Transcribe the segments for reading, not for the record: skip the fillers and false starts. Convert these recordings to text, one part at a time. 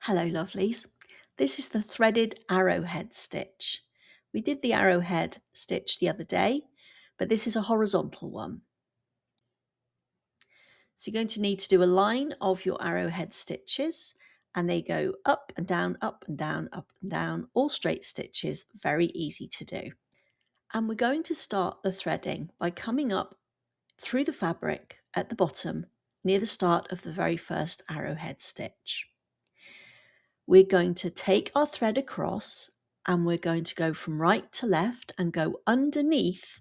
Hello lovelies, this is the threaded arrowhead stitch. We did the arrowhead stitch the other day, but this is a horizontal one. So you're going to need to do a line of your arrowhead stitches and they go up and down, up and down, up and down, all straight stitches, very easy to do. And we're going to start the threading by coming up through the fabric at the bottom near the start of the very first arrowhead stitch. We're going to take our thread across and we're going to go from right to left and go underneath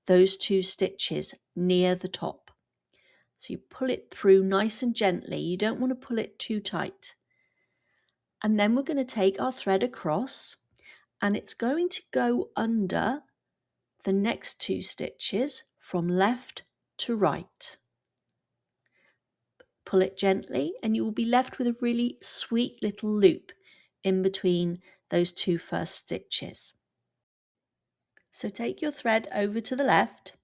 those two stitches near the top. So you pull it through nice and gently. You don't want to pull it too tight. And then we're going to take our thread across and it's going to go under the next two stitches from left to right. Pull it gently and you will be left with a really sweet little loop in between those two first stitches. So take your thread over to the left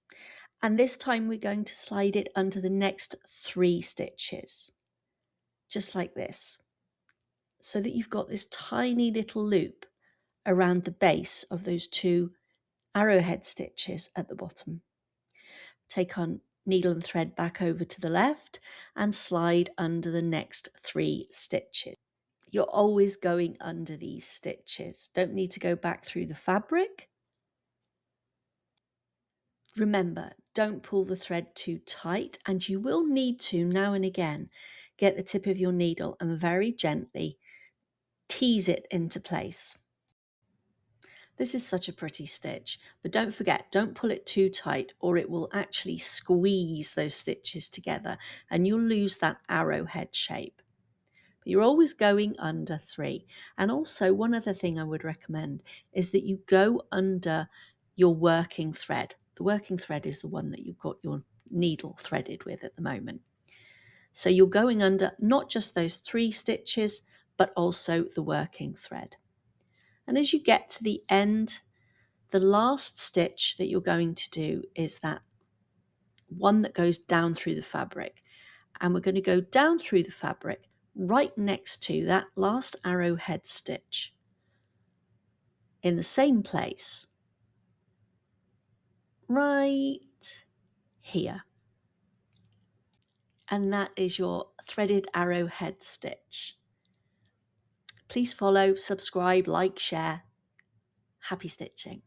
and this time we're going to slide it under the next three stitches, just like this, so that you've got this tiny little loop around the base of those two arrowhead stitches at the bottom. Take our needle and thread back over to the left and slide under the next three stitches. You're always going under these stitches. Don't need to go back through the fabric. Remember, don't pull the thread too tight, and you will need to now and again get the tip of your needle and very gently tease it into place. This is such a pretty stitch, but don't forget, don't pull it too tight or it will actually squeeze those stitches together and you'll lose that arrowhead shape. But you're always going under three. And also one other thing I would recommend is that you go under your working thread. The working thread is the one that you've got your needle threaded with at the moment. So you're going under not just those three stitches, but also the working thread. And as you get to the end, the last stitch that you're going to do is that one that goes down through the fabric. And we're going to go down through the fabric right next to that last arrowhead stitch in the same place, right here. And that is your threaded arrowhead stitch. Please follow, subscribe, like, share. Happy stitching.